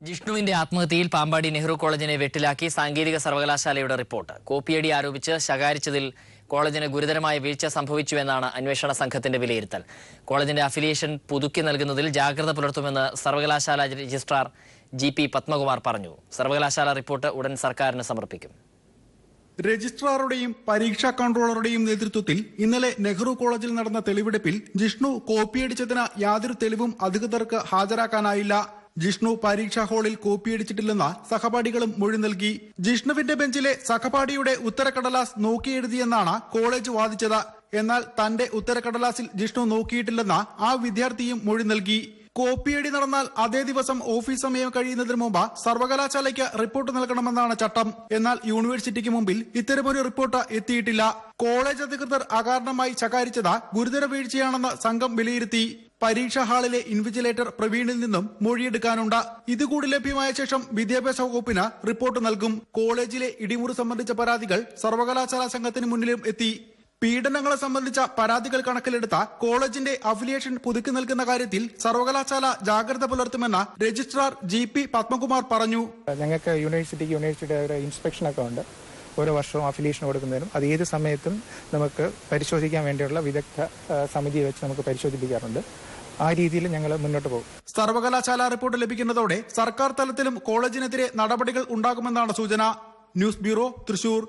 ജിഷ്ണുവിന്റെ ആത്മഹത്യയിൽ പാമ്പാടി നെഹ്റു കോളേജിനെ വെട്ടിലാക്കി സാങ്കേതിക സർവകലാശാലയുടെ റിപ്പോർട്ട്. കോപ്പിയടി ആരോപിച്ച് ശകാരിച്ചതിൽ കോളേജിന് ഗുരുതരമായ വീഴ്ച സംഭവിച്ചുവെന്നാണ് അന്വേഷണ സംഘത്തിന്റെ വിലയിരുത്തൽ. കോളേജിന്റെ അഫിലിയേഷൻ പുതുക്കി നൽകുന്നതിൽ ജാഗ്രത പുലർത്തുമെന്ന് സർവകലാശാല രജിസ്ട്രാർ GP പത്മകുമാർ പറഞ്ഞു. സർവകലാശാല റിപ്പോർട്ട് ഉടൻ സർക്കാരിന് സമർപ്പിക്കും. രജിസ്ട്രാറുടെയും പരീക്ഷാ കൺട്രോളറുടെയും നേതൃത്വത്തിൽ ഇന്നലെ നെഹ്റു കോളേജിൽ നടന്ന തെളിവെടുപ്പിൽ ജിഷ്ണു കോപ്പിയടിച്ചതിന് യാതൊരു തെളിവും അധികൃതർക്ക് ഹാജരാക്കാനായില്ല. ജിഷ്ണു പരീക്ഷാ ഹാളിൽ കോപ്പിയടിച്ചിട്ടില്ലെന്ന് സഹപാഠികളും മൊഴി നൽകി. ജിഷ്ണുവിന്റെ ബെഞ്ചിലെ സഹപാഠിയുടെ ഉത്തരക്കടലാസ് നോക്കിയെഴുതിയെന്നാണ് കോളേജ് വാദിച്ചത്. എന്നാൽ തന്റെ ഉത്തരക്കടലാസിൽ ജിഷ്ണു നോക്കിയിട്ടില്ലെന്ന് ആ വിദ്യാർത്ഥിയും മൊഴി നൽകി. കോപ്പിയടി നടന്നാൽ അതേ ദിവസം ഓഫീസ് സമയം കഴിയുന്നതിന് മുമ്പ് സർവകലാശാലയ്ക്ക് റിപ്പോർട്ട് നൽകണമെന്നാണ് ചട്ടം. എന്നാൽ യൂണിവേഴ്സിറ്റിക്ക് മുമ്പിൽ ഇത്തരമൊരു റിപ്പോർട്ട് എത്തിയിട്ടില്ല. കോളേജ് അധികൃതർ അകാരണമായി ശകാരിച്ചത് ഗുരുതര വീഴ്ചയാണെന്ന് സംഘം വിലയിരുത്തി. പരീക്ഷാ ഹാളിലെ ഇൻവിജിലേറ്റർ പ്രവീണിൽ നിന്നും മൊഴിയെടുക്കാനുണ്ട്. ഇതുകൂടി ലഭ്യമായ ശേഷം വിദ്യാഭ്യാസ വകുപ്പിന് റിപ്പോർട്ട് നൽകും. കോളേജിലെ ഇടിമുറി സംബന്ധിച്ച പരാതികൾ സർവകലാശാല സംഘത്തിന് മുന്നിലും എത്തി. പീഡനങ്ങളെ സംബന്ധിച്ച പരാതികൾ കണക്കിലെടുത്ത കോളേജിന്റെ അഫിലിയേഷൻ പുതുക്കി നൽകുന്ന കാര്യത്തിൽ സർവകലാശാല ജാഗ്രത പുലർത്തുമെന്ന് രജിസ്ട്രാർ GP പത്മകുമാർ പറഞ്ഞു. ഞങ്ങൾക്ക് യൂണിവേഴ്സിറ്റിയുടെ ഇൻസ്പെക്ഷൻ ഒക്കെ ഉണ്ട്. ഓരോ വർഷവും അഫിലിയേഷൻ കൊടുക്കുന്നതിനും അത് ഏത് സമയത്തും നമുക്ക് പരിശോധിക്കാൻ വേണ്ടിയുള്ള വിദഗ്ധ സമിതിയെ വെച്ച് നമുക്ക് പരിശോധിപ്പിക്കാറുണ്ട്. ആ രീതിയിൽ ഞങ്ങൾ മുന്നോട്ട് പോകും. സർവകലാശാല റിപ്പോർട്ട് ലഭിക്കുന്നതോടെ സർക്കാർ തലത്തിലും കോളേജിനെതിരെ നടപടികൾ ഉണ്ടാകുമെന്നാണ് സൂചന. News bureau, Thrissur.